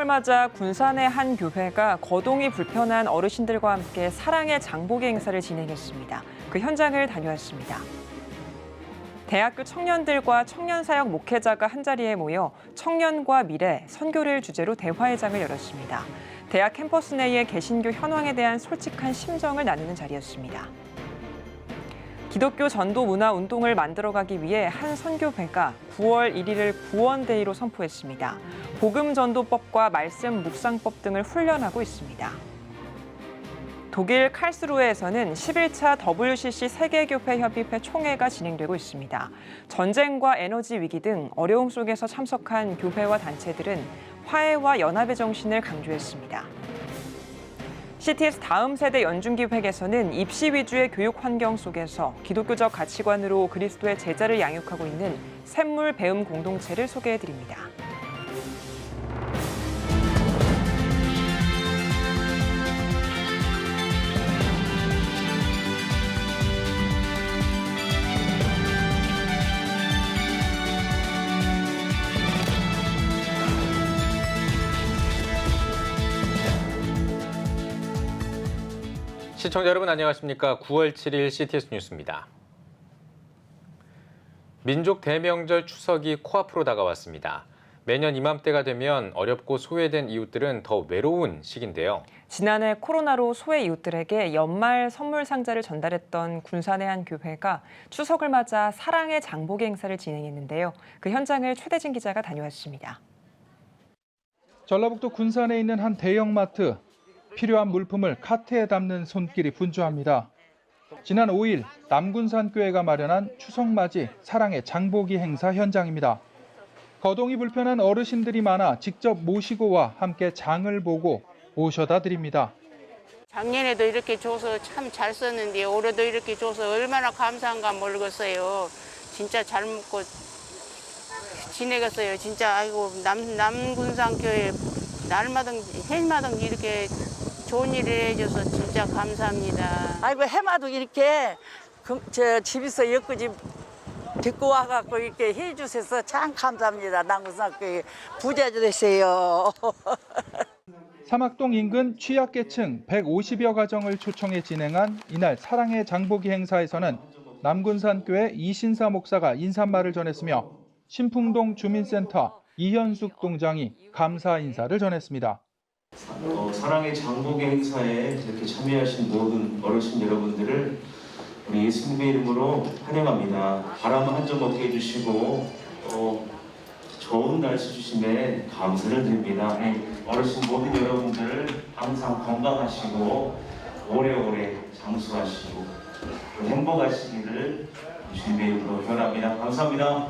맞아 군산의 한 교회가 거동이 불편한 어르신들과 함께 사랑의 장보기 행사를 진행했습니다. 그 현장을 다녀왔습니다. 대학교 청년들과 청년사역 목회자가 한자리에 모여 청년과 미래, 선교를 주제로 대화회장을 열었습니다. 대학 캠퍼스 내의 개신교 현황에 대한 솔직한 심정을 나누는 자리였습니다. 기독교 전도 문화 운동을 만들어가기 위해 한 선교회가 9월 1일을 구원데이로 선포했습니다. 복음 전도법과 말씀 묵상법 등을 훈련하고 있습니다. 독일 칼스루에에서는 11차 WCC 세계교회협의회 총회가 진행되고 있습니다. 전쟁과 에너지 위기 등 어려움 속에서 참석한 교회와 단체들은 화해와 연합의 정신을 강조했습니다. CTS 다음 세대 연중기획에서는 입시 위주의 교육 환경 속에서 기독교적 가치관으로 그리스도의 제자를 양육하고 있는 샘물 배움 공동체를 소개해드립니다. 시청자 여러분 안녕하십니까? 9월 7일 CTS 뉴스입니다. 민족 대명절 추석이 코앞으로 다가왔습니다. 매년 이맘때가 되면 어렵고 소외된 이웃들은 더 외로운 시기인데요. 지난해 코로나로 소외 이웃들에게 연말 선물 상자를 전달했던 군산의 한 교회가 추석을 맞아 사랑의 장보기 행사를 진행했는데요. 그 현장을 최대진 기자가 다녀왔습니다. 전라북도 군산에 있는 한 대형마트. 필요한 물품을 카트에 담는 손길이 분주합니다. 지난 5일 남군산교회가 마련한 추석맞이 사랑의 장보기 행사 현장입니다. 거동이 불편한 어르신들이 많아 직접 모시고 와 함께 장을 보고 모셔다 드립니다. 작년에도 이렇게 줘서 참 잘 썼는데 올해도 이렇게 줘서 얼마나 감사한가 모르겠어요. 진짜 잘 먹고 지내겠어요. 진짜 아이고 남군산교회 날마다 해마다 이렇게 좋은 일을 해줘서 진짜 감사합니다. 아이고 해마도 이렇게 집에서 엮어지 듣고 와갖고 이렇게 해주셔서 참 감사합니다. 남군산교회 부자 되세요. 사막동 인근 취약계층 150여 가정을 초청해 진행한 이날 사랑의 장보기 행사에서는 남군산교회 이신사 목사가 인사말을 전했으며 신풍동 주민센터 이현숙 동장이 감사 인사를 전했습니다. 사랑의 장보기 행사에 이렇게 참여하신 모든 어르신 여러분들을 우리 예수님의 이름으로 환영합니다. 바람 한 점 없게 해주시고 좋은 날씨 주심에 감사를 드립니다. 어르신 모든 여러분들 항상 건강하시고 오래오래 장수하시고 행복하시기를 주님의 이름으로 기원합니다. 감사합니다.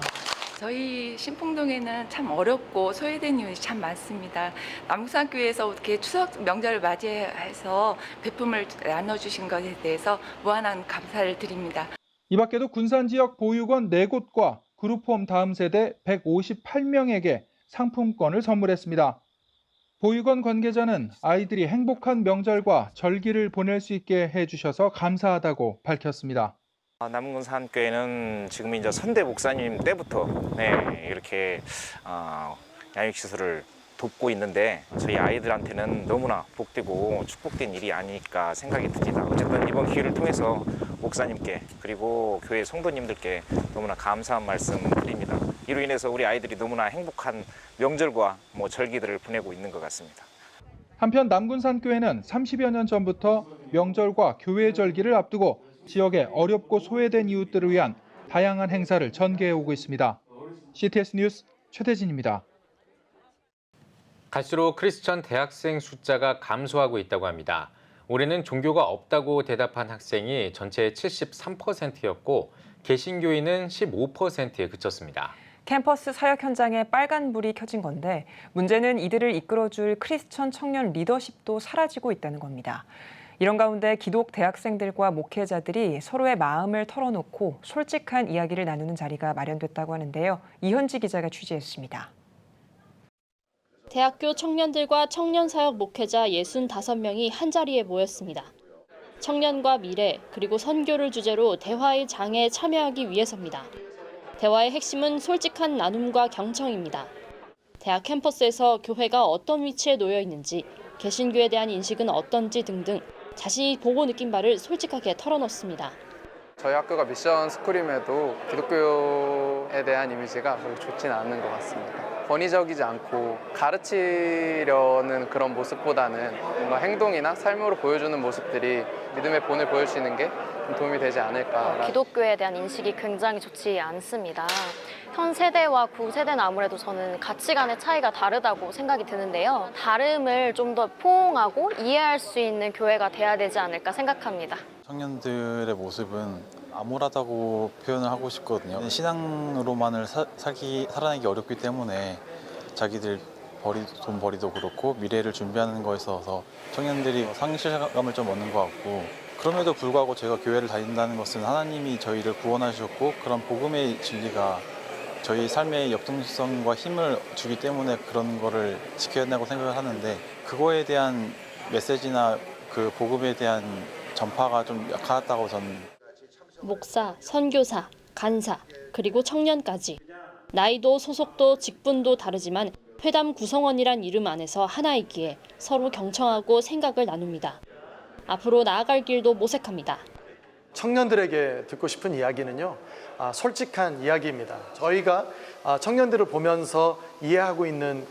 저희 신풍동에는 참 어렵고 소외된 이웃이 참 많습니다. 남군산교회에서 이렇게 추석 명절을 맞이해서 베품을 나눠주신 것에 대해서 무한한 감사를 드립니다. 이 밖에도 군산 지역 보육원 4곳과 그룹홈 다음 세대 158명에게 상품권을 선물했습니다. 보육원 관계자는 아이들이 행복한 명절과 절기를 보낼 수 있게 해주셔서 감사하다고 밝혔습니다. 남군산교회는 지금 이제 선대 목사님 때부터 이렇게 양육시설을 돕고 있는데 저희 아이들한테는 너무나 복되고 축복된 일이 아닐까 생각이 듭니다. 어쨌든 이번 기회를 통해서 목사님께 그리고 교회 성도님들께 너무나 감사한 말씀 드립니다. 이로 인해서 우리 아이들이 너무나 행복한 명절과 절기들을 보내고 있는 것 같습니다. 한편 남군산교회는 30여 년 전부터 명절과 교회 절기를 앞두고 지역의 어렵고 소외된 이웃들을 위한 다양한 행사를 전개해 오고 있습니다. CTS 뉴스 최대진입니다. 갈수록 크리스천 대학생 숫자가 감소하고 있다고 합니다. 올해는 종교가 없다고 대답한 학생이 전체의 73%였고 개신교인은 15%에 그쳤습니다. 캠퍼스 사역 현장에 빨간불이 켜진 건데 문제는 이들을 이끌어줄 크리스천 청년 리더십도 사라지고 있다는 겁니다. 이런 가운데 기독 대학생들과 목회자들이 서로의 마음을 털어놓고 솔직한 이야기를 나누는 자리가 마련됐다고 하는데요. 이현지 기자가 취재했습니다. 대학교 청년들과 청년사역 목회자 65명이 한자리에 모였습니다. 청년과 미래 그리고 선교를 주제로 대화의 장에 참여하기 위해서입니다. 대화의 핵심은 솔직한 나눔과 경청입니다. 대학 캠퍼스에서 교회가 어떤 위치에 놓여 있는지, 개신교에 대한 인식은 어떤지 등등 자신이 보고 느낀 바를 솔직하게 털어놓습니다. 저희 학교가 미션 스쿨임에도 기독교에 대한 이미지가 별로 좋지는 않은 것 같습니다. 권위적이지 않고 가르치려는 그런 모습보다는 뭔가 행동이나 삶으로 보여주는 모습들이 믿음의 본을 보일 수 있는 게 좀 도움이 되지 않을까. 기독교에 대한 인식이 굉장히 좋지 않습니다. 현 세대와 구 세대는 아무래도 저는 가치관의 차이가 다르다고 생각이 드는데요. 다름을 좀 더 포옹하고 이해할 수 있는 교회가 돼야 되지 않을까 생각합니다. 청년들의 모습은 암울하다고 표현을 하고 싶거든요. 신앙으로만을 살아내기 어렵기 때문에 자기들 돈 벌이도 그렇고 미래를 준비하는 거에 있어서 청년들이 상실감을 좀 얻는 것 같고, 그럼에도 불구하고 제가 교회를 다닌다는 것은 하나님이 저희를 구원하셨고 그런 복음의 진리가 저희 삶의 역동성과 힘을 주기 때문에 그런 거를 지켜야 한다고 생각을 하는데, 그거에 대한 메시지나 그 복음에 대한 전파가 좀 약하다고 저는. 목사, 선교사, 간사, 그리고 청년까지. 나이도 소속도 직분도 다르지만 회담 구성원이란 이름 안에서 하나이기에 서로 경청하고 생각을 나눕니다. 앞으로 나아갈 길도 모색합니다. 청년들에게 듣고 싶은 이야기는요, 솔직한 이야기입니다. 저희가 청년들을 보면서 이해하고 있는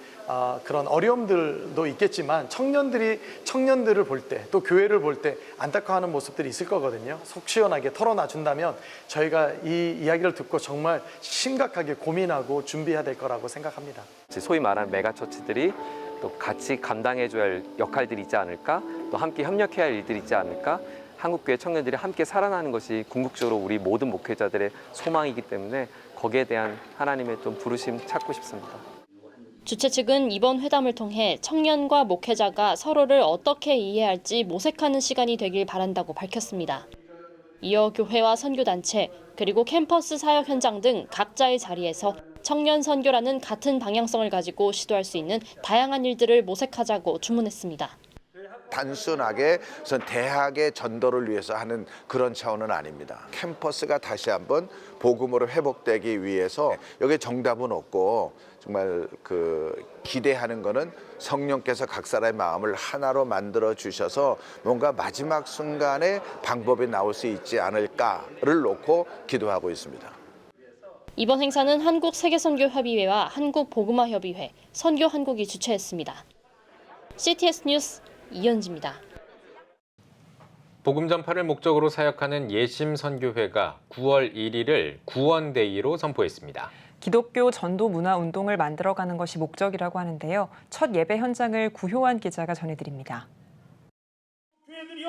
그런 어려움들도 있겠지만, 청년들이 청년들을 볼 때, 또 교회를 볼 때 안타까워하는 모습들이 있을 거거든요. 속 시원하게 털어놔 준다면 저희가 이 이야기를 듣고 정말 심각하게 고민하고 준비해야 될 거라고 생각합니다. 소위 말하는 메가처치들이 또 같이 감당해줘야 할 역할들이 있지 않을까, 또 함께 협력해야 할 일들이 있지 않을까, 한국교회 청년들이 함께 살아나는 것이 궁극적으로 우리 모든 목회자들의 소망이기 때문에 거기에 대한 하나님의 좀 부르심 찾고 싶습니다. 주최 측은 이번 회담을 통해 청년과 목회자가 서로를 어떻게 이해할지 모색하는 시간이 되길 바란다고 밝혔습니다. 이어 교회와 선교단체, 그리고 캠퍼스 사역 현장 등 각자의 자리에서 청년 선교라는 같은 방향성을 가지고 시도할 수 있는 다양한 일들을 모색하자고 주문했습니다. 단순하게 우선 대학의 전도를 위해서 하는 그런 차원은 아닙니다. 캠퍼스가 다시 한번 복음으로 회복되기 위해서 여기에 정답은 없고, 정말 기대하는 거는 성령께서 각 사람의 마음을 하나로 만들어 주셔서 뭔가 마지막 순간에 방법이 나올 수 있지 않을까를 놓고 기도하고 있습니다. 이번 행사는 한국세계선교협의회와 한국복음화협의회, 선교한국이 주최했습니다. CTS 뉴스 이현지입니다. 복음 전파를 목적으로 사역하는 예심선교회가 9월 1일을 구원데이로 선포했습니다. 기독교 전도 문화 운동을 만들어가는 것이 목적이라고 하는데요. 첫 예배 현장을 구효환 기자가 전해드립니다. 교회들이요,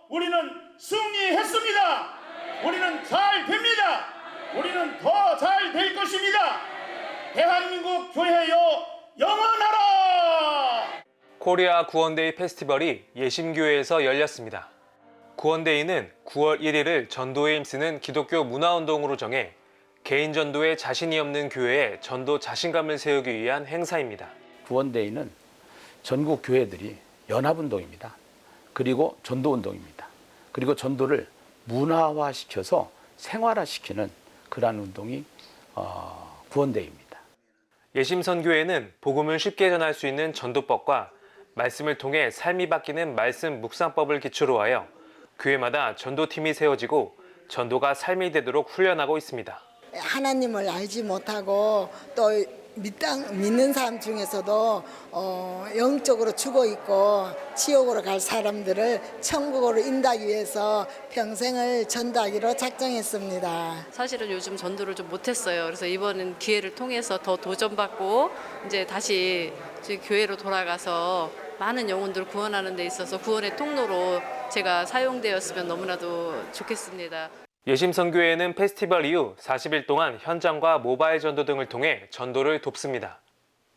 우리는 승리했습니다. 우리는 잘 됩니다. 우리는 더 잘 될 것입니다. 대한민국 교회여 영원하라! 코리아 구원데이 페스티벌이 예심교회에서 열렸습니다. 구원데이는 9월 1일을 전도에 힘쓰는 기독교 문화운동으로 정해 개인 전도에 자신이 없는 교회에 전도 자신감을 세우기 위한 행사입니다. 구원데이는 전국 교회들이 연합운동입니다. 그리고 전도운동입니다. 그리고 전도를 문화화시켜서 생활화시키는 그러한 운동이 구원데이입니다. 예심선교회는 복음을 쉽게 전할 수 있는 전도법과 말씀을 통해 삶이 바뀌는 말씀 묵상법을 기초로 하여 교회마다 전도팀이 세워지고 전도가 삶이 되도록 훈련하고 있습니다. 하나님을 알지 못하고 또 믿는 사람 중에서도 영적으로 죽어 있고 지옥으로 갈 사람들을 천국으로 인도하기 위해서 평생을 전도하기로 작정했습니다. 사실은 요즘 전도를 좀 못했어요. 그래서 이번 기회를 통해서 더 도전받고 이제 다시 교회로 돌아가서 많은 영혼들을 구원하는 데 있어서 구원의 통로로 제가 사용되었으면 너무나도 좋겠습니다. 예심선교회는 페스티벌 이후 40일 동안 현장과 모바일 전도 등을 통해 전도를 돕습니다.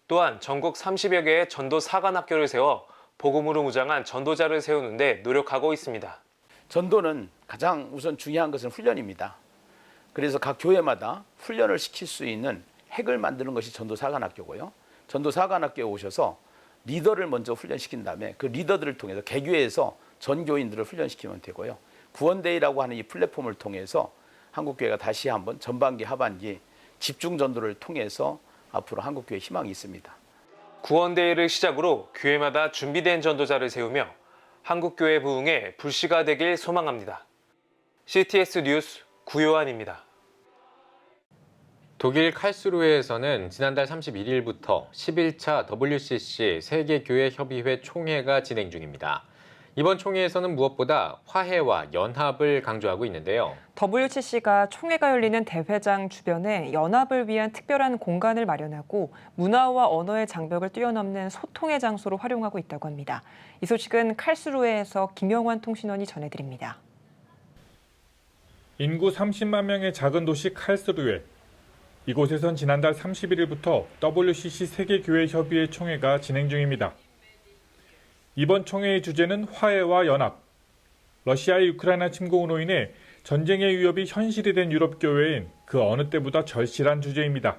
또한 전국 30여 개의 전도 사관학교를 세워 복음으로 무장한 전도자를 세우는데 노력하고 있습니다. 전도는 가장 우선 중요한 것은 훈련입니다. 그래서 각 교회마다 훈련을 시킬 수 있는 핵을 만드는 것이 전도 사관학교고요. 전도 사관학교에 오셔서 리더를 먼저 훈련시킨 다음에 그 리더들을 통해서 개교회에서 전교인들을 훈련시키면 되고요. 구원데이라고 하는 이 플랫폼을 통해서 한국교회가 다시 한번 전반기 하반기 집중 전도를 통해서 앞으로 한국교회 희망이 있습니다. 구원데이를 시작으로 교회마다 준비된 전도자를 세우며 한국교회 부흥에 불씨가 되길 소망합니다. CTS 뉴스 구요한입니다. 독일 칼스루헤에서는 지난달 31일부터 11차 WCC 세계교회협의회 총회가 진행 중입니다. 이번 총회에서는 무엇보다 화해와 연합을 강조하고 있는데요. WCC가 총회가 열리는 대회장 주변에 연합을 위한 특별한 공간을 마련하고 문화와 언어의 장벽을 뛰어넘는 소통의 장소로 활용하고 있다고 합니다. 이 소식은 칼스루헤에서 김영환 통신원이 전해드립니다. 인구 30만 명의 작은 도시 칼스루헤. 이곳에선 지난달 31일부터 WCC 세계교회협의회 총회가 진행 중입니다. 이번 총회의 주제는 화해와 연합. 러시아의 우크라이나 침공으로 인해 전쟁의 위협이 현실이 된 유럽 교회엔 그 어느 때보다 절실한 주제입니다.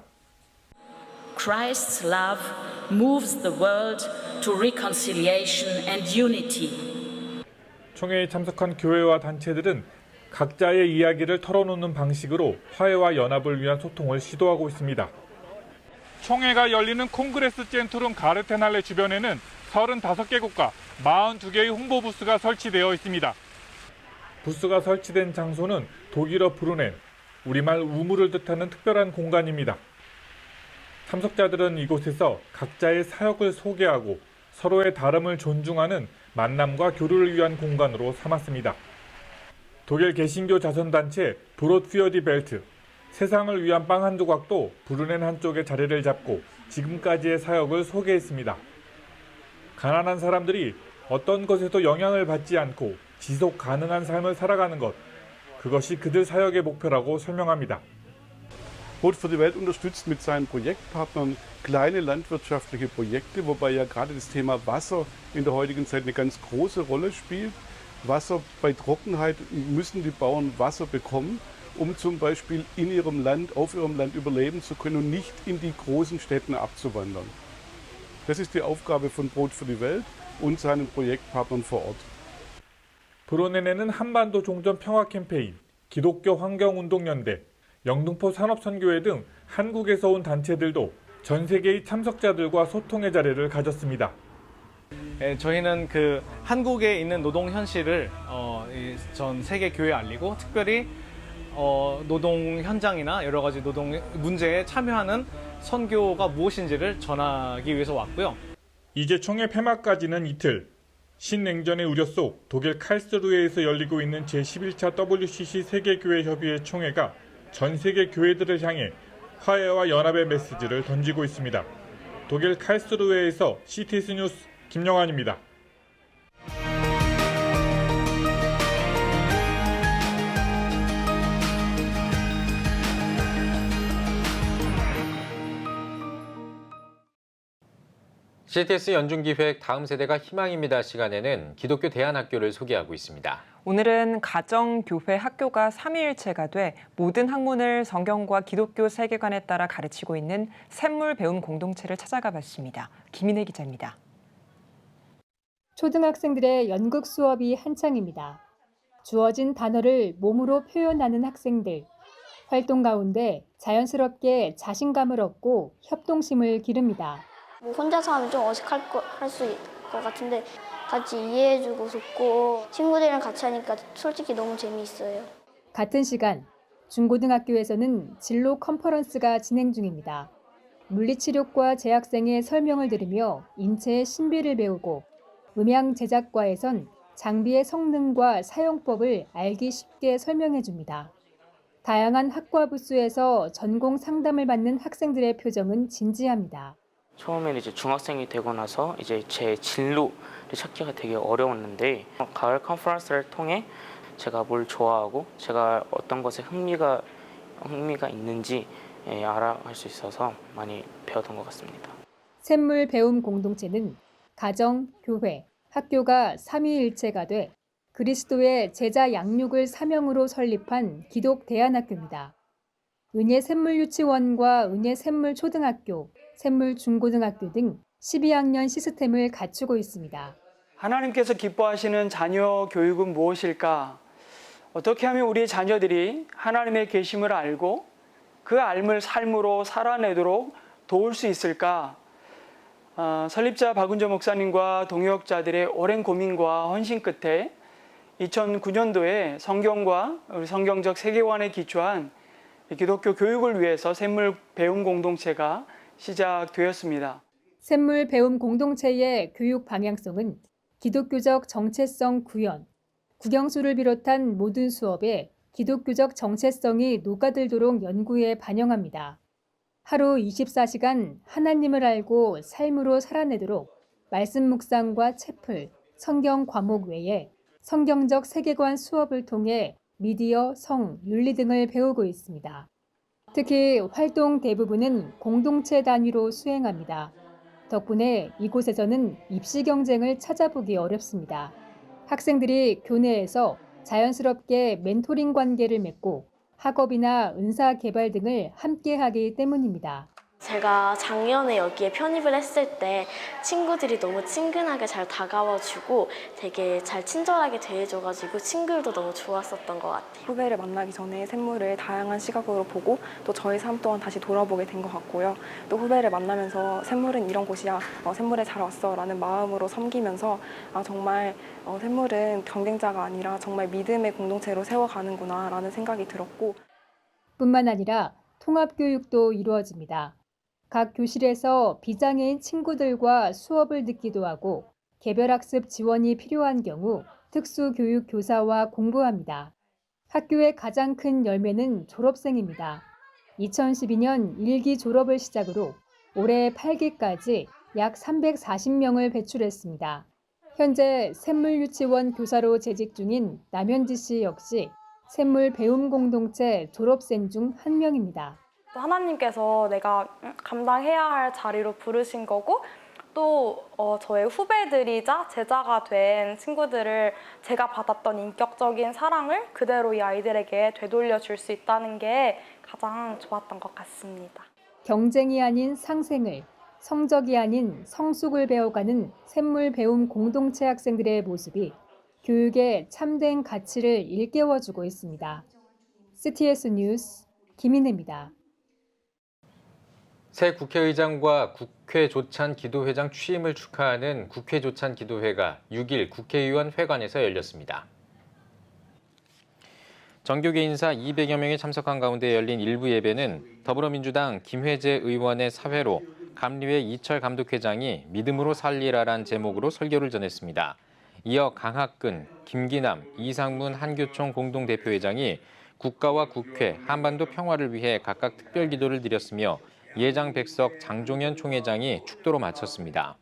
Christ's love moves the world to reconciliation and unity. 총회에 참석한 교회와 단체들은 각자의 이야기를 털어놓는 방식으로 화해와 연합을 위한 소통을 시도하고 있습니다. 총회가 열리는 콩그레스 젠트룸 가르테날레 주변에는 35개국과 42개의 홍보 부스가 설치되어 있습니다. 부스가 설치된 장소는 독일어 브루넨, 우리말 우물을 뜻하는 특별한 공간입니다. 참석자들은 이곳에서 각자의 사역을 소개하고 서로의 다름을 존중하는 만남과 교류를 위한 공간으로 삼았습니다. 독일 개신교 자선단체 브롯퓨어디 벨트, 세상을 위한 빵 한 조각도 브루넨 한쪽에 자리를 잡고 지금까지의 사역을 소개했습니다. 가난한 사람들이 어떤 것에도 영향을 받지 않고 지속 가능한 삶을 살아가는 것, 그것이 그들 사역의 목표라고 설명합니다. Brot für die Welt unterstützt mit seinen Projektpartnern kleine landwirtschaftliche Projekte, wobei ja gerade das Thema Wasser in der heutigen Zeit eine ganz große Rolle spielt. Wasser bei Trockenheit müssen die Bauern Wasser bekommen, um zum Beispiel in ihrem Land, auf ihrem Land überleben zu können und nicht in die großen Städte abzuwandern. Das ist die Aufgabe von Brot für die Welt und seinen Projektpartnern vor Ort. 브로넨에는 한반도 종전 평화 캠페인, 기독교 환경운동연대, 영등포 산업선교회 등 한국에서 온 단체들도 전 세계의 참석자들과 소통의 자리를 가졌습니다. 저희는 한국에 있는 노동 현실을 전 세계 교회에 알리고 특별히 노동 현장이나 여러 가지 노동 문제에 참여하는 선교가 무엇인지를 전하기 위해서 왔고요. 이제 총회 폐막까지는 이틀. 신냉전의 우려 속 독일 칼스루헤에서 열리고 있는 제11차 WCC 세계교회협의회 총회가 전 세계 교회들을 향해 화해와 연합의 메시지를 던지고 있습니다. 독일 칼스루헤에서 CTS 뉴스 김영환입니다. CTS 연중기획 다음 세대가 희망입니다 시간에는 기독교 대안학교를 소개하고 있습니다. 오늘은 가정교회 학교가 삼위일체가 돼 모든 학문을 성경과 기독교 세계관에 따라 가르치고 있는 샘물 배움 공동체를 찾아가 봤습니다. 김인혜 기자입니다. 초등학생들의 연극 수업이 한창입니다. 주어진 단어를 몸으로 표현하는 학생들. 활동 가운데 자연스럽게 자신감을 얻고 협동심을 기릅니다. 혼자서 하면 좀 어색할 수 있을 것 같은데 같이 이해해주고 싶고 친구들이랑 같이 하니까 솔직히 너무 재미있어요. 같은 시간 중고등학교에서는 진로 컨퍼런스가 진행 중입니다. 물리치료과 재학생의 설명을 들으며 인체의 신비를 배우고 음향 제작과에선 장비의 성능과 사용법을 알기 쉽게 설명해 줍니다. 다양한 학과 부스에서 전공 상담을 받는 학생들의 표정은 진지합니다. 처음에는 이제 중학생이 되고 나서 이제 제 진로를 찾기가 되게 어려웠는데 가을 컨퍼런스를 통해 제가 뭘 좋아하고 제가 어떤 것에 흥미가 있는지 알아갈 수 있어서 많이 배웠던 것 같습니다. 샘물 배움 공동체는 가정, 교회, 학교가 삼위일체가 돼 그리스도의 제자 양육을 사명으로 설립한 기독 대안학교입니다. 은혜 샘물 유치원과 은혜 샘물 초등학교, 샘물 중고등학교 등 12학년 시스템을 갖추고 있습니다. 하나님께서 기뻐하시는 자녀 교육은 무엇일까? 어떻게 하면 우리 자녀들이 하나님의 계심을 알고 그 알을 삶으로 살아내도록 도울 수 있을까? 설립자 박은조 목사님과 동역자들의 오랜 고민과 헌신 끝에 2009년도에 성경과 우리 성경적 세계관에 기초한 기독교 교육을 위해서 샘물 배움 공동체가 시작되었습니다. 샘물 배움 공동체의 교육 방향성은 기독교적 정체성 구현, 국영수를 비롯한 모든 수업에 기독교적 정체성이 녹아들도록 연구에 반영합니다. 하루 24시간 하나님을 알고 삶으로 살아내도록 말씀 묵상과 채플, 성경 과목 외에 성경적 세계관 수업을 통해 미디어, 성, 윤리 등을 배우고 있습니다. 특히 활동 대부분은 공동체 단위로 수행합니다. 덕분에 이곳에서는 입시 경쟁을 찾아보기 어렵습니다. 학생들이 교내에서 자연스럽게 멘토링 관계를 맺고 학업이나 은사 개발 등을 함께 하기 때문입니다. 제가 작년에 여기에 편입을 했을 때 친구들이 너무 친근하게 잘 다가와주고 되게 잘 친절하게 대해줘가지고 친구들도 너무 좋았었던 것 같아요. 후배를 만나기 전에 샘물을 다양한 시각으로 보고 또 저의 삶 또한 다시 돌아보게 된 것 같고요. 또 후배를 만나면서 샘물은 이런 곳이야, 샘물에 잘 왔어 라는 마음으로 섬기면서 정말 샘물은 경쟁자가 아니라 정말 믿음의 공동체로 세워가는구나 라는 생각이 들었고 뿐만 아니라 통합교육도 이루어집니다. 각 교실에서 비장애인 친구들과 수업을 듣기도 하고 개별학습 지원이 필요한 경우 특수교육 교사와 공부합니다. 학교의 가장 큰 열매는 졸업생입니다. 2012년 1기 졸업을 시작으로 올해 8기까지 약 340명을 배출했습니다. 현재 샘물유치원 교사로 재직 중인 남현지 씨 역시 샘물 배움 공동체 졸업생 중 한 명입니다. 하나님께서 내가 감당해야 할 자리로 부르신 거고 또 저의 후배들이자 제자가 된 친구들을 제가 받았던 인격적인 사랑을 그대로 이 아이들에게 되돌려 줄 수 있다는 게 가장 좋았던 것 같습니다. 경쟁이 아닌 상생을, 성적이 아닌 성숙을 배워가는 샘물 배움 공동체 학생들의 모습이 교육의 참된 가치를 일깨워주고 있습니다. CTS 뉴스 김인혜입니다. 새 국회의장과 국회 조찬 기도회장 취임을 축하하는 국회 조찬 기도회가 6일 국회의원 회관에서 열렸습니다. 정교계 인사 200여 명이 참석한 가운데 열린 일부 예배는 더불어민주당 김회재 의원의 사회로 감리회 이철 감독회장이 믿음으로 살리라란 제목으로 설교를 전했습니다. 이어 강학근, 김기남, 이상문 한교총 공동대표회장이 국가와 국회, 한반도 평화를 위해 각각 특별 기도를 드렸으며 예장 백석 장종현 총회장이 축도로 마쳤습니다.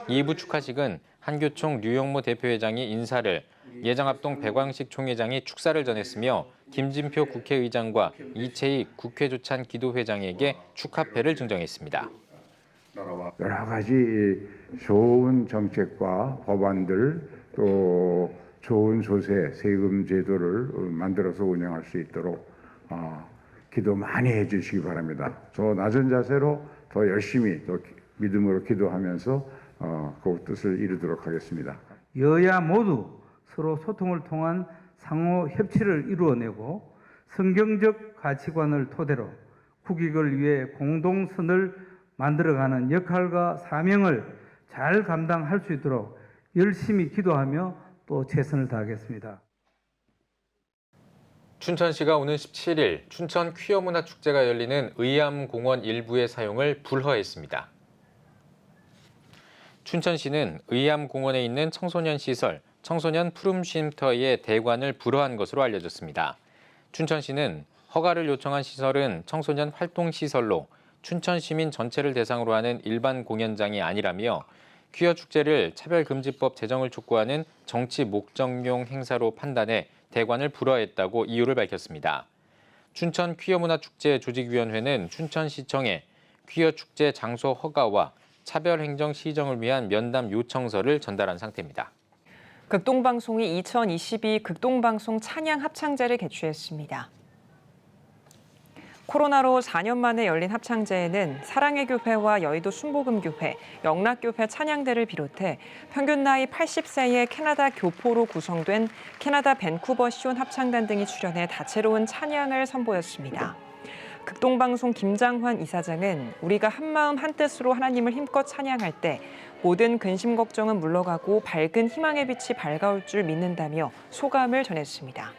2부 축하식은 한교총 류영모 대표회장이 인사를, 예장합동 백왕식 총회장이 축사를 전했으며 김진표 국회의장과 이채익 국회조찬 기도회장에게 축하패를 증정했습니다. 여러 가지 좋은 정책과 법안들 또 좋은 소세, 세금 제도를 만들어서 운영할 수 있도록 기도 많이 해주시기 바랍니다. 저 낮은 자세로 더 열심히 더 믿음으로 기도하면서 그 뜻을 이루도록 하겠습니다. 여야 모두 서로 소통을 통한 상호 협치를 이루어내고 성경적 가치관을 토대로 국익을 위해 공동선을 만들어가는 역할과 사명을 잘 감당할 수 있도록 열심히 기도하며 또 최선을 다하겠습니다. 춘천시가 오는 17일 춘천 퀴어문화축제가 열리는 의암공원 일부의 사용을 불허했습니다. 춘천시는 의암공원에 있는 청소년 시설, 청소년 푸름쉼터의 대관을 불허한 것으로 알려졌습니다. 춘천시는 허가를 요청한 시설은 청소년 활동시설로 춘천시민 전체를 대상으로 하는 일반 공연장이 아니라며 퀴어 축제를 차별금지법 제정을 촉구하는 정치 목적용 행사로 판단해 대관을 불허했다고 이유를 밝혔습니다. 춘천 퀴어문화축제 조직위원회는 춘천시청에 퀴어 축제 장소 허가와 차별행정 시정을 위한 면담 요청서를 전달한 상태입니다. 극동방송이 2022 극동방송 찬양 합창제를 개최했습니다. 코로나로 4년 만에 열린 합창제에는 사랑의 교회와 여의도 순복음교회, 영락교회 찬양대를 비롯해 평균 나이 80세의 캐나다 교포로 구성된 캐나다 밴쿠버 시온 합창단 등이 출연해 다채로운 찬양을 선보였습니다. 극동방송 김장환 이사장은 우리가 한마음 한뜻으로 하나님을 힘껏 찬양할 때 모든 근심 걱정은 물러가고 밝은 희망의 빛이 밝아올 줄 믿는다며 소감을 전했습니다.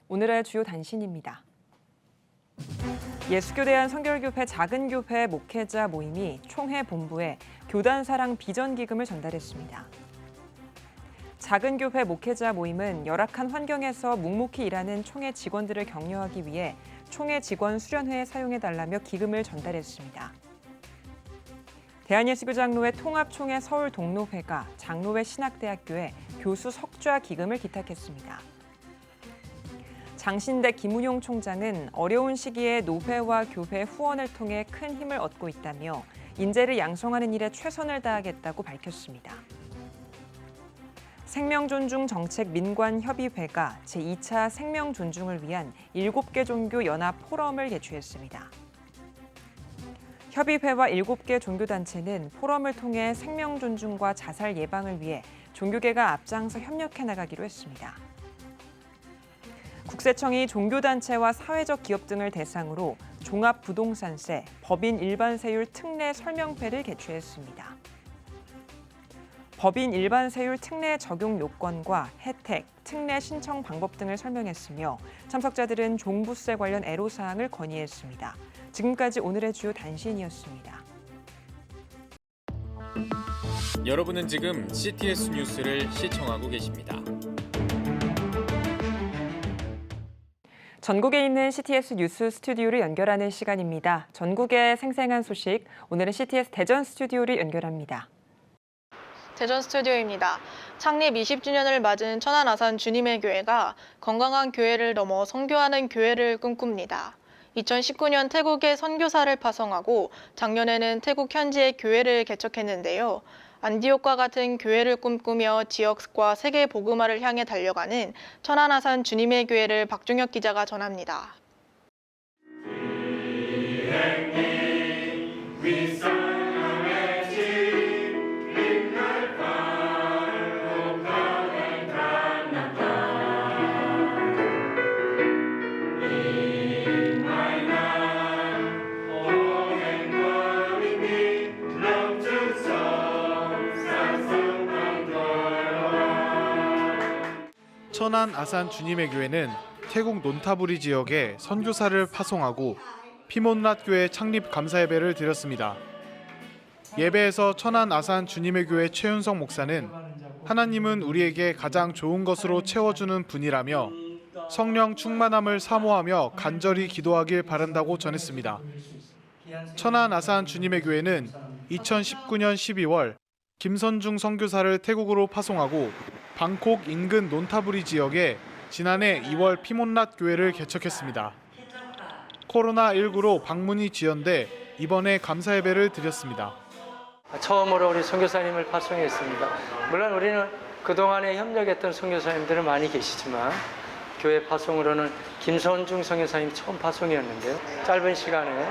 오늘의 주요 단신입니다. 예수교대한 성결교회 작은교회 목회자 모임이 총회 본부에 교단사랑 비전기금을 전달했습니다. 작은교회 목회자 모임은 열악한 환경에서 묵묵히 일하는 총회 직원들을 격려하기 위해 총회 직원 수련회에 사용해달라며 기금을 전달했습니다. 대한예수교장로회 통합총회 서울동로회가 장로회 신학대학교에 교수 석좌 기금을 기탁했습니다. 장신대 김운용 총장은 어려운 시기에 노회와 교회 후원을 통해 큰 힘을 얻고 있다며 인재를 양성하는 일에 최선을 다하겠다고 밝혔습니다. 생명존중 정책 민관협의회가 제2차 생명존중을 위한 7개 종교 연합 포럼을 개최했습니다. 협의회와 7개 종교단체는 포럼을 통해 생명존중과 자살 예방을 위해 종교계가 앞장서 협력해 나가기로 했습니다. 국세청이 종교단체와 사회적 기업 등을 대상으로 종합부동산세, 법인 일반세율 특례 설명회를 개최했습니다. 법인 일반세율 특례 적용 요건과 혜택, 특례 신청 방법 등을 설명했으며 참석자들은 종부세 관련 애로사항을 건의했습니다. 지금까지 오늘의 주요 단신이었습니다. 여러분은 지금 CTS 뉴스를 시청하고 계십니다. 전국에 있는 CTS 뉴스 스튜디오를 연결하는 시간입니다. 전국의 생생한 소식, 오늘은 CTS 대전 스튜디오를 연결합니다. 대전 스튜디오입니다. 창립 20주년을 맞은 천안아산 주님의 교회가 건강한 교회를 넘어 선교하는 교회를 꿈꿉니다. 2019년 태국에 선교사를 파송하고 작년에는 태국 현지에 교회를 개척했는데요. 안디옥과 같은 교회를 꿈꾸며 지역과 세계 복음화를 향해 달려가는 천안아산 주님의 교회를 박종혁 기자가 전합니다. 천안 아산 주님의 교회는 태국 논타부리 지역에 선교사를 파송하고 피몬랏 교회 창립 감사 예배를 드렸습니다. 예배에서 천안 아산 주님의 교회 최윤석 목사는 하나님은 우리에게 가장 좋은 것으로 채워주는 분이라며 성령 충만함을 사모하며 간절히 기도하길 바란다고 전했습니다. 천안 아산 주님의 교회는 2019년 12월 김선중 선교사를 태국으로 파송하고 방콕 인근 논타부리 지역에 지난해 2월 피몬랏 교회를 개척했습니다. 코로나19로 방문이 지연돼 이번에 감사 예배를 드렸습니다. 처음으로 우리 선교사님을 파송했습니다. 물론 우리는 그동안에 협력했던 선교사님들은 많이 계시지만 교회 파송으로는 김선중 선교사님 처음 파송이었는데요. 짧은 시간에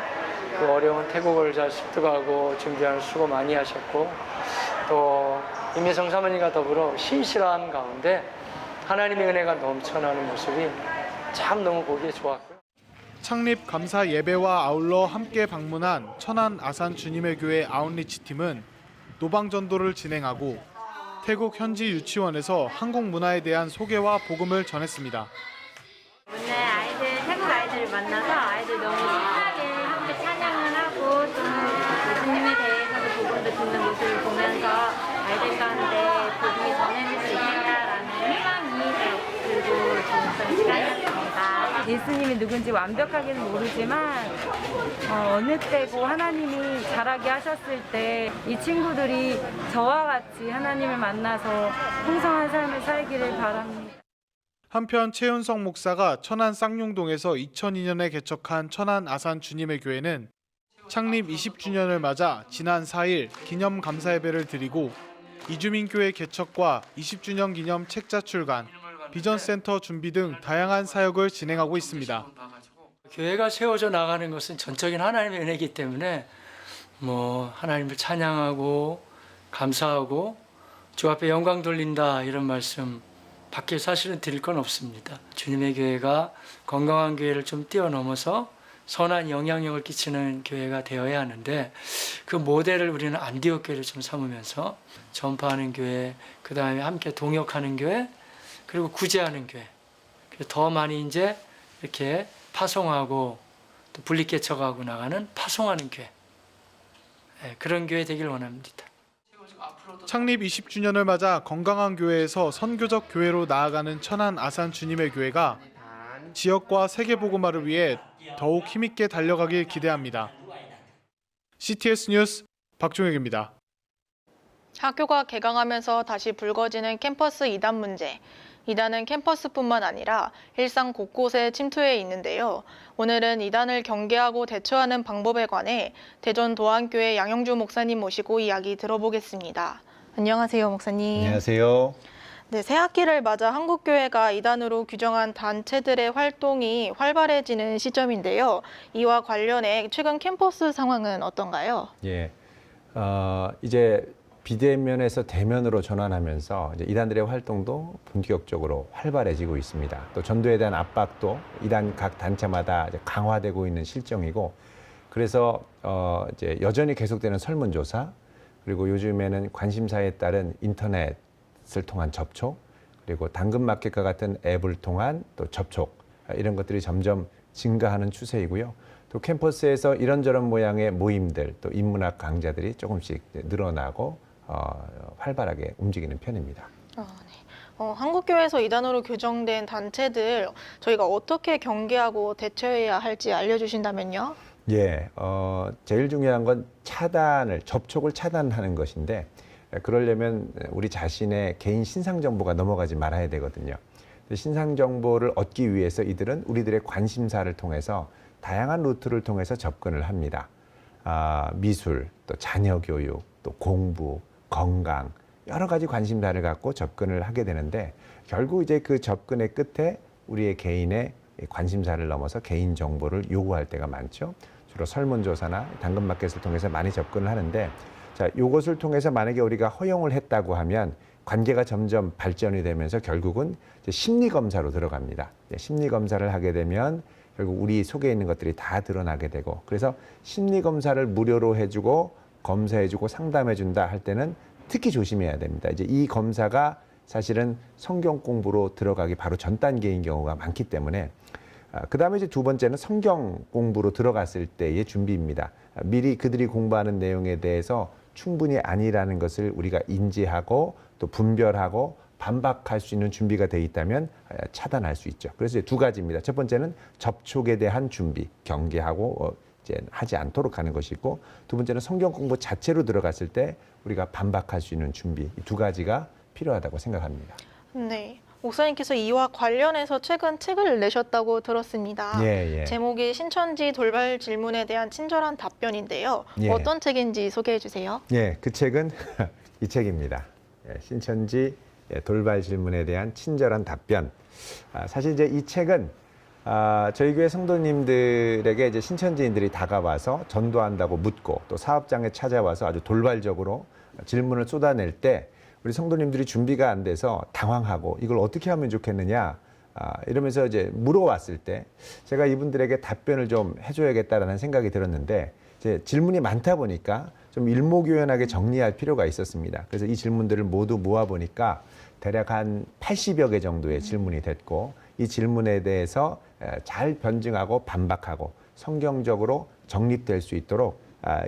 그 어려운 태국어를 잘 습득하고 준비하는 수고 많이 하셨고 또 임미성 사모님과 더불어 신실한 가운데 하나님의 은혜가 넘쳐나는 모습이 참 너무 보기 좋았고요. 창립 감사 예배와 아울러 함께 방문한 천안 아산 주님의 교회 아웃리치 팀은 노방 전도를 진행하고 태국 현지 유치원에서 한국 문화에 대한 소개와 복음을 전했습니다. 오늘 태국 아이들을 만나서 아이들 너무 신나게 함께 찬양을 하고 또 예수님에 대해서도 복음도 듣는 모습을 보면서 아이들 가운데 복음이 전해질 수 있겠다라는 희망이 들고 좋은 시간이었습니다. 예수님이 누군지 완벽하게는 모르지만 어느 때고 하나님이 자라게 하셨을 때 이 친구들이 저와 같이 하나님을 만나서 풍성한 삶을 살기를 바랍니다. 한편 최윤석 목사가 천안 쌍용동에서 2002년에 개척한 천안 아산 주님의 교회는 창립 20주년을 맞아 지난 4일 기념 감사 예배를 드리고 이주민교회 개척과 20주년 기념 책자 출간, 비전센터 준비 등 다양한 사역을 진행하고 있습니다. 교회가 세워져 나가는 것은 전적인 하나님의 은혜이기 때문에 하나님을 찬양하고 감사하고 주 앞에 영광 돌린다 이런 말씀 밖에 사실은 드릴 건 없습니다. 주님의 교회가 건강한 교회를 좀 뛰어넘어서 선한 영향력을 끼치는 교회가 되어야 하는데 그 모델을 우리는 안디옥 교회를 좀 삼으면서 전파하는 교회, 그 다음에 함께 동역하는 교회, 그리고 구제하는 교회. 더 많이 이제 이렇게 파송하고 또 분리개척하고 나가는 파송하는 교회. 그런 교회 되길 원합니다. 창립 20주년을 맞아 건강한 교회에서 선교적 교회로 나아가는 천안 아산 주님의 교회가 지역과 세계 복음화를 위해 더욱 힘있게 달려가길 기대합니다. CTS 뉴스 박종혁입니다. 학교가 개강하면서 다시 불거지는 캠퍼스 이단 문제. 이단은 캠퍼스뿐만 아니라 일상 곳곳에 침투해 있는데요. 오늘은 이단을 경계하고 대처하는 방법에 관해 대전 도안교회 양영주 목사님 모시고 이야기 들어보겠습니다. 안녕하세요, 목사님. 안녕하세요. 네, 새학기를 맞아 한국교회가 이단으로 규정한 단체들의 활동이 활발해지는 시점인데요. 이와 관련해 최근 캠퍼스 상황은 어떤가요? 예, 이제 비대면에서 대면으로 전환하면서 이제 이단들의 활동도 본격적으로 활발해지고 있습니다. 또 전도에 대한 압박도 이단 각 단체마다 이제 강화되고 있는 실정이고, 그래서 이제 여전히 계속되는 설문조사, 그리고 요즘에는 관심사에 따른 인터넷을 통한 접촉, 그리고 당근마켓과 같은 앱을 통한 또 접촉, 이런 것들이 점점 증가하는 추세이고요. 또 캠퍼스에서 이런저런 모양의 모임들, 또 인문학 강좌들이 조금씩 늘어나고 활발하게 움직이는 편입니다. 네. 한국교회에서 이단으로 규정된 단체들 저희가 어떻게 경계하고 대처해야 할지 알려주신다면요? 예, 제일 중요한 건 접촉을 차단하는 것인데, 그러려면 우리 자신의 개인 신상 정보가 넘어가지 말아야 되거든요. 신상 정보를 얻기 위해서 이들은 우리들의 관심사를 통해서 다양한 루트를 통해서 접근을 합니다. 미술, 또 자녀 교육, 또 공부, 건강, 여러 가지 관심사를 갖고 접근을 하게 되는데, 결국 이제 그 접근의 끝에 우리의 개인의 관심사를 넘어서 개인 정보를 요구할 때가 많죠. 주로 설문조사나 당근마켓을 통해서 많이 접근을 하는데, 자, 이것을 통해서 만약에 우리가 허용을 했다고 하면 관계가 점점 발전이 되면서 결국은 이제 심리검사로 들어갑니다. 심리검사를 하게 되면 결국 우리 속에 있는 것들이 다 드러나게 되고, 그래서 심리검사를 무료로 해주고 검사해주고 상담해준다 할 때는 특히 조심해야 됩니다. 이제 이 검사가 사실은 성경 공부로 들어가기 바로 전 단계인 경우가 많기 때문에, 그 다음에 이제 두 번째는 성경 공부로 들어갔을 때의 준비입니다. 미리 그들이 공부하는 내용에 대해서 충분히 아니라는 것을 우리가 인지하고 또 분별하고 반박할 수 있는 준비가 돼 있다면 차단할 수 있죠. 그래서 두 가지입니다. 첫 번째는 접촉에 대한 준비, 경계하고 이제 하지 않도록 하는 것이고, 두 번째는 성경 공부 자체로 들어갔을 때 우리가 반박할 수 있는 준비, 이 두 가지가 필요하다고 생각합니다. 네. 목사님께서 이와 관련해서 최근 책을 내셨다고 들었습니다. 예. 제목이 신천지 돌발 질문에 대한 친절한 답변인데요. 예. 어떤 책인지 소개해 주세요. 예, 그 책은 이 책입니다. 신천지 돌발 질문에 대한 친절한 답변. 사실 이제 이 책은 저희 교회 성도님들에게 이제 신천지인들이 다가와서 전도한다고 묻고 또 사업장에 찾아와서 아주 돌발적으로 질문을 쏟아낼 때 우리 성도님들이 준비가 안 돼서 당황하고 이걸 어떻게 하면 좋겠느냐 이러면서 이제 물어왔을 때 제가 이분들에게 답변을 좀 해줘야겠다라는 생각이 들었는데, 이제 질문이 많다 보니까 좀 일목요연하게 정리할 필요가 있었습니다. 그래서 이 질문들을 모두 모아보니까 대략 한 80여 개 정도의 질문이 됐고, 이 질문에 대해서 잘 변증하고 반박하고 성경적으로 정립될 수 있도록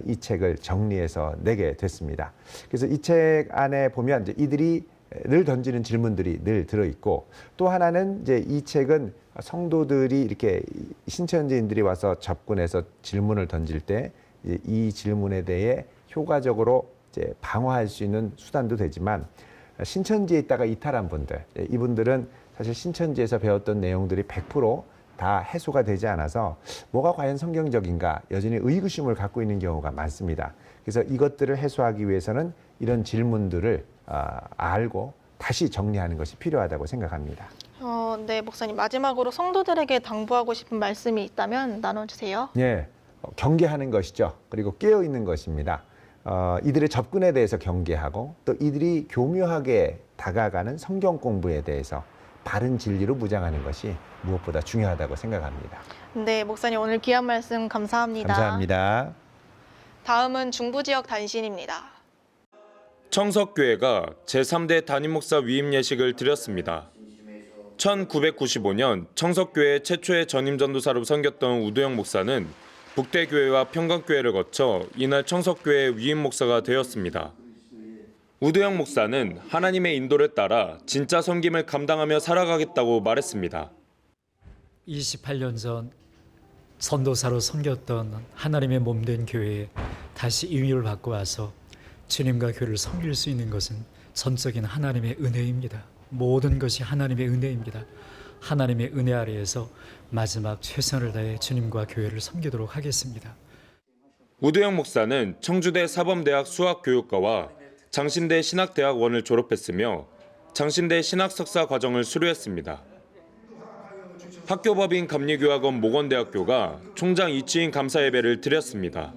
이 책을 정리해서 내게 됐습니다. 그래서 이 책 안에 보면 이제 이들이 늘 던지는 질문들이 늘 들어있고, 또 하나는 이제 이 책은 성도들이 이렇게 신천지인들이 와서 접근해서 질문을 던질 때 이 질문에 대해 효과적으로 이제 방어할 수 있는 수단도 되지만, 신천지에 있다가 이탈한 분들, 이분들은 사실 신천지에서 배웠던 내용들이 100% 다 해소가 되지 않아서 뭐가 과연 성경적인가 여전히 의구심을 갖고 있는 경우가 많습니다. 그래서 이것들을 해소하기 위해서는 이런 질문들을 알고 다시 정리하는 것이 필요하다고 생각합니다. 네, 목사님. 마지막으로 성도들에게 당부하고 싶은 말씀이 있다면 나눠주세요. 예, 경계하는 것이죠. 그리고 깨어있는 것입니다. 이들의 접근에 대해서 경계하고 또 이들이 교묘하게 다가가는 성경 공부에 대해서 바른 진리로 무장하는 것이 무엇보다 중요하다고 생각합니다. 네, 목사님 오늘 귀한 말씀 감사합니다. 감사합니다. 다음은 중부 지역 단신입니다. 청석교회가 제3대 담임목사 위임 예식을 드렸습니다. 1995년 청석교회 최초의 전임전도사로 섬겼던 우도영 목사는 북대교회와 평강교회를 거쳐 이날 청석교회 위임 목사가 되었습니다. 우도영 목사는 하나님의 인도를 따라 진짜 섬김을 감당하며 살아가겠다고 말했습니다. 28년 전 선도사로 섬겼던 하나님의 몸된 교회에 다시 임의를 받고 와서 주님과 교회를 섬길 수 있는 것은 전적인 하나님의 은혜입니다. 모든 것이 하나님의 은혜입니다. 하나님의 은혜 아래에서 마지막 최선을 다해 주님과 교회를 섬기도록 하겠습니다. 우도영 목사는 청주대 사범대학 수학교육과와 장신대 신학대학원을 졸업했으며 장신대 신학석사 과정을 수료했습니다. 학교법인 감리교학원 모건대학교가 총장 이치인 감사예배를 드렸습니다.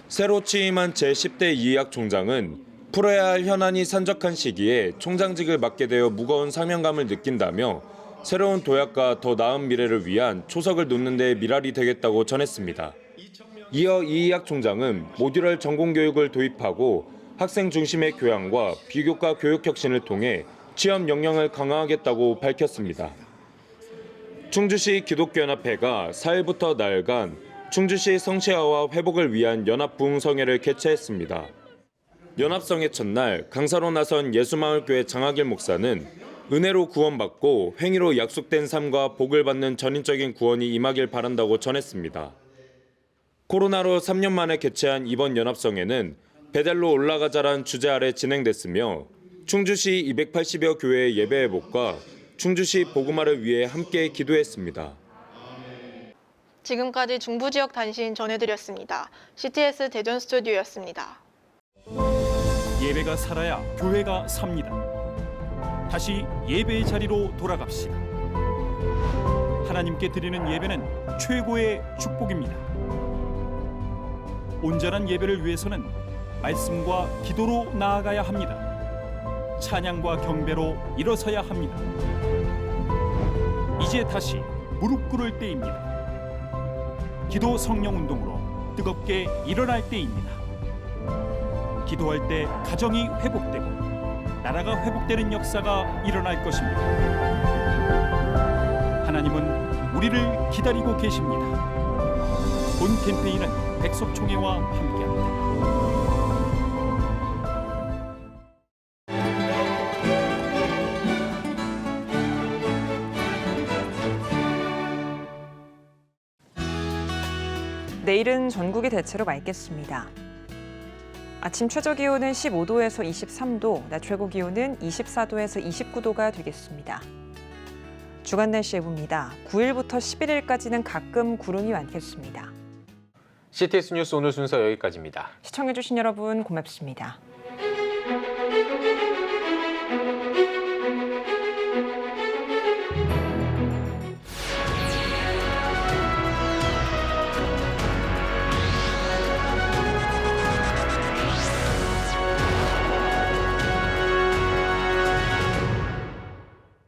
새로 취임한 제10대 이의학 총장은 풀어야 할 현안이 산적한 시기에 총장직을 맡게 되어 무거운 사명감을 느낀다며 새로운 도약과 더 나은 미래를 위한 초석을 놓는 데 미랄이 되겠다고 전했습니다. 이어 이의학 총장은 모듈럴 전공교육을 도입하고 학생 중심의 교양과 비교과 교육혁신을 통해 취업 역량을 강화하겠다고 밝혔습니다. 충주시 기독교연합회가 4일부터 나흘간 충주시 성시화와 회복을 위한 연합부흥성회를 개최했습니다. 연합성회 첫날 강사로 나선 예수마을교회 장학일 목사는 은혜로 구원받고 행위로 약속된 삶과 복을 받는 전인적인 구원이 임하길 바란다고 전했습니다. 코로나로 3년 만에 개최한 이번 연합성회는 베델로 올라가자란 주제 아래 진행됐으며 충주시 280여 교회의 예배 회복과 충주시 복음화를 위해 함께 기도했습니다. 지금까지 중부 지역 단신 전해드렸습니다. CTS 대전 스튜디오였습니다. 예배가 살아야 교회가 삽니다. 다시 예배의 자리로 돌아갑시다. 하나님께 드리는 예배는 최고의 축복입니다. 온전한 예배를 위해서는 말씀과 기도로 나아가야 합니다. 찬양과 경배로 일어서야 합니다. 이제 다시 무릎 꿇을 때입니다. 기도 성령 운동으로 뜨겁게 일어날 때입니다. 기도할 때 가정이 회복되고 나라가 회복되는 역사가 일어날 것입니다. 하나님은 우리를 기다리고 계십니다. 본 캠페인은 백석총회와 함께합니다. 내일은 전국이 대체로 맑겠습니다. 아침 최저 기온은 15도에서 23도, 낮 최고 기온은 24도에서 29도가 되겠습니다. 주간 날씨 예보입니다. 9일부터 11일까지는 가끔 구름이 많겠습니다. CTS 뉴스 오늘 순서 여기까지입니다. 시청해주신 여러분 고맙습니다.